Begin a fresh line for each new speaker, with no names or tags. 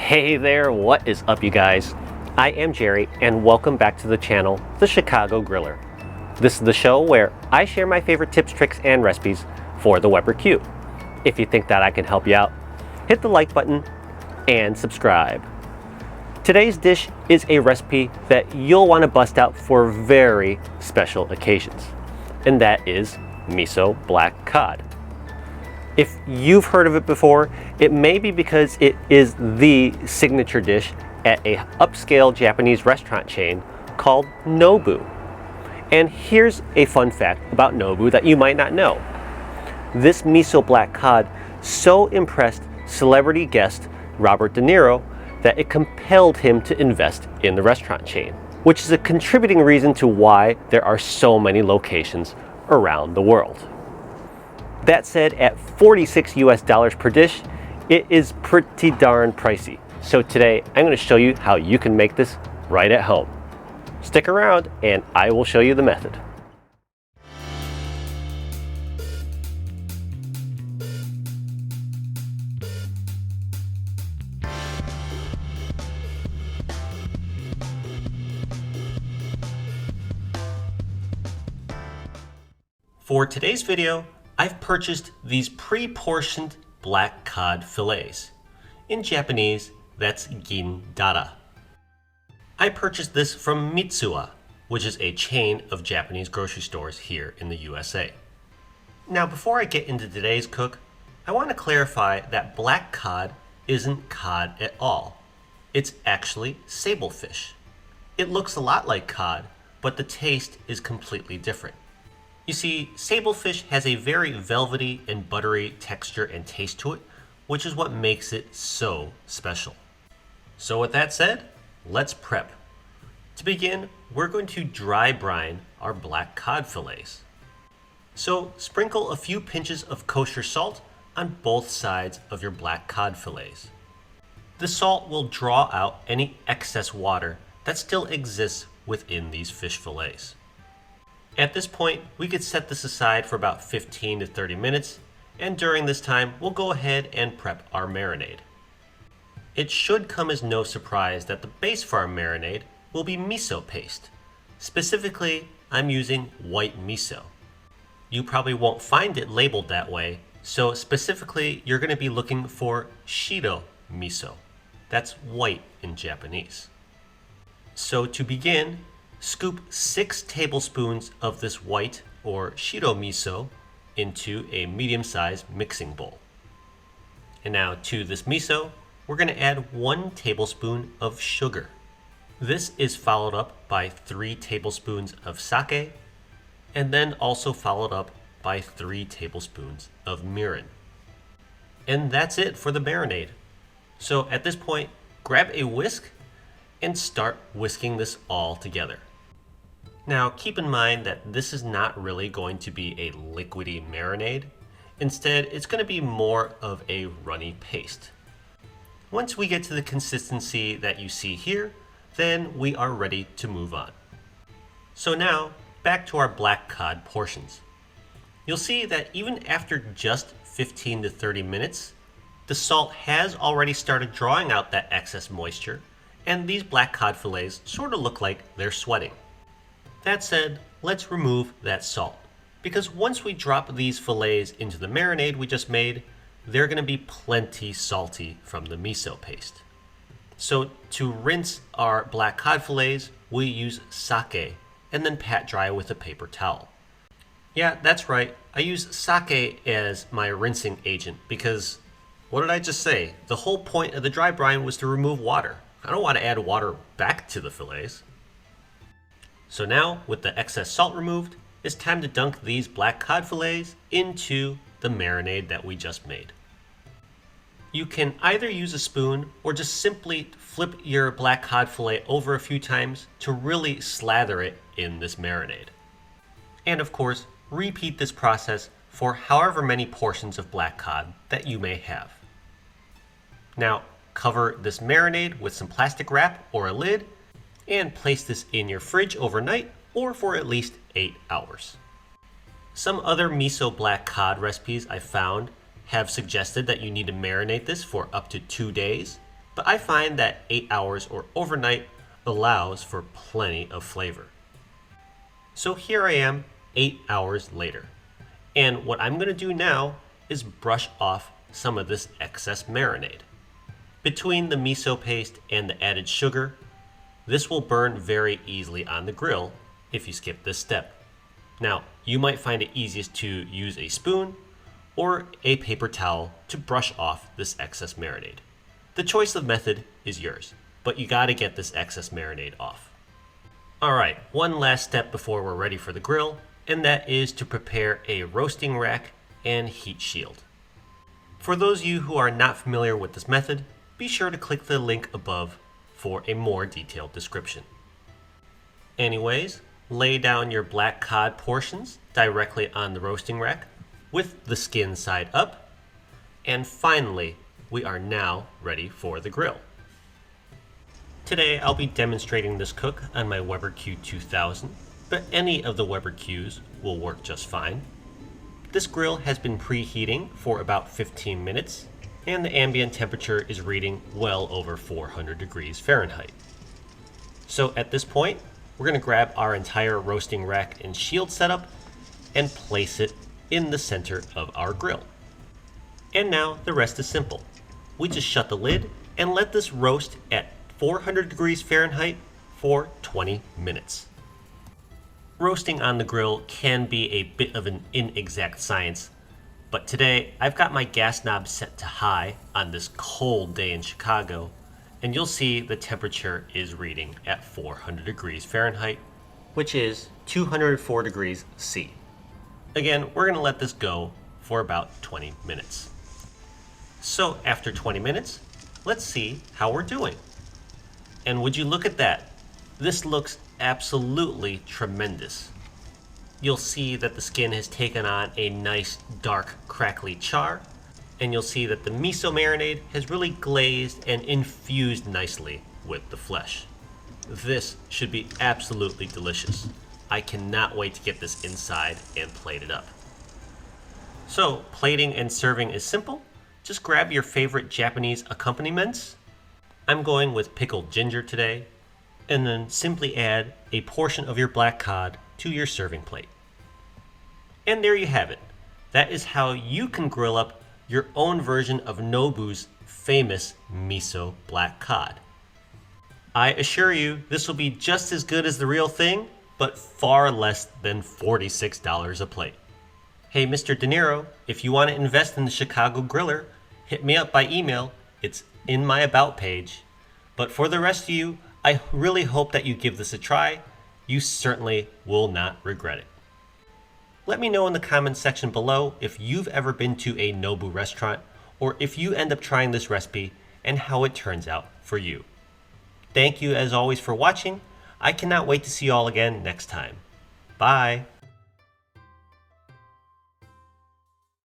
Hey there, what is up you guys? I am Jerry and welcome back to the channel, The Chicago Griller. This is the show where I share my favorite tips, tricks, and recipes for the Weber Q. If you think that I can help you out, hit the like button and subscribe. Today's dish is a recipe that you'll want to bust out for very special occasions, and that is miso black cod. If you've heard of it before, it may be because it is the signature dish at a upscale Japanese restaurant chain called Nobu. And here's a fun fact about Nobu that you might not know. This miso black cod so impressed celebrity guest Robert De Niro that it compelled him to invest in the restaurant chain, which is a contributing reason to why there are so many locations around the world. That said, at 46 US dollars per dish, it is pretty darn pricey. So today, I'm going to show you how you can make this right at home. Stick around and I will show you the method. For today's video, I've purchased these pre-portioned black cod fillets. In Japanese, that's Gindara. I purchased this from Miso, which is a chain of Japanese grocery stores here in the USA. Now, before I get into today's cook, I want to clarify that black cod isn't cod at all. It's actually sablefish. It looks a lot like cod, but the taste is completely different. You see, sablefish has a very velvety and buttery texture and taste to it, which is what makes it so special. So with that said, let's prep. To begin, we're going to dry brine our black cod fillets. So sprinkle a few pinches of kosher salt on both sides of your black cod fillets. The salt will draw out any excess water that still exists within these fish fillets. At this point, we could set this aside for about 15 to 30 minutes, and during this time, we'll go ahead and prep our marinade. It should come as no surprise that the base for our marinade will be miso paste. Specifically, I'm using white miso. You probably won't find it labeled that way, so specifically, you're going to be looking for shiro miso. That's white in Japanese. So to begin, scoop 6 tablespoons of this white or shiro miso into a medium-sized mixing bowl. And now to this miso, we're going to add 1 tablespoon of sugar. This is followed up by 3 tablespoons of sake, and then also followed up by 3 tablespoons of mirin. And that's it for the marinade. So at this point, grab a whisk and start whisking this all together. Now keep in mind that this is not really going to be a liquidy marinade. Instead, it's going to be more of a runny paste. Once we get to the consistency that you see here, then we are ready to move on. So now, back to our black cod portions. You'll see that even after just 15 to 30 minutes, the salt has already started drawing out that excess moisture, and these black cod fillets sort of look like they're sweating. That said, let's remove that salt, because once we drop these fillets into the marinade we just made, they're going to be plenty salty from the miso paste. So to rinse our black cod fillets, we use sake and then pat dry with a paper towel. Yeah, that's right, I use sake as my rinsing agent because, what did I just say? The whole point of the dry brine was to remove water. I don't want to add water back to the fillets. So now, with the excess salt removed, it's time to dunk these black cod fillets into the marinade that we just made. You can either use a spoon or just simply flip your black cod fillet over a few times to really slather it in this marinade. And of course, repeat this process for however many portions of black cod that you may have. Now, cover this marinade with some plastic wrap or a lid and place this in your fridge overnight or for at least 8 hours. Some other miso black cod recipes I found have suggested that you need to marinate this for up to 2 days, but I find that 8 hours or overnight allows for plenty of flavor. So here I am 8 hours later, and what I'm going to do now is brush off some of this excess marinade. Between the miso paste and the added sugar, this will burn very easily on the grill if you skip this step. Now, you might find it easiest to use a spoon or a paper towel to brush off this excess marinade. The choice of method is yours, but you gotta get this excess marinade off. Alright, one last step before we're ready for the grill, and that is to prepare a roasting rack and heat shield. For those of you who are not familiar with this method, be sure to click the link above for a more detailed description. Anyways, lay down your black cod portions directly on the roasting rack with the skin side up, and finally, we are now ready for the grill. Today I'll be demonstrating this cook on my Weber Q2000, but any of the Weber Qs will work just fine. This grill has been preheating for about 15 minutes, and the ambient temperature is reading well over 400 degrees Fahrenheit. So at this point, we're going to grab our entire roasting rack and shield setup and place it in the center of our grill. And now the rest is simple. We just shut the lid and let this roast at 400 degrees Fahrenheit for 20 minutes. Roasting on the grill can be a bit of an inexact science, but today I've got my gas knob set to high on this cold day in Chicago, and you'll see the temperature is reading at 400 degrees Fahrenheit, which is 204 degrees C. Again, we're going to let this go for about 20 minutes. So after 20 minutes, let's see how we're doing. And would you look at that? This looks absolutely tremendous. You'll see that the skin has taken on a nice dark crackly char, and you'll see that the miso marinade has really glazed and infused nicely with the flesh. This should be absolutely delicious. I cannot wait to get this inside and plate it up. So plating and serving is simple. Just grab your favorite Japanese accompaniments. I'm going with pickled ginger today, and then simply add a portion of your black cod to your serving plate. And there you have it. That is how you can grill up your own version of Nobu's famous miso black cod. I assure you, this will be just as good as the real thing, but far less than $46 a plate. Hey, Mr. De Niro, if you want to invest in the Chicago Griller, hit me up by email. It's in my About page. But for the rest of you, I really hope that you give this a try. You certainly will not regret it. Let me know in the comments section below if you've ever been to a Nobu restaurant, or if you end up trying this recipe and how it turns out for you. Thank you as always for watching. I cannot wait to see you all again next time. Bye.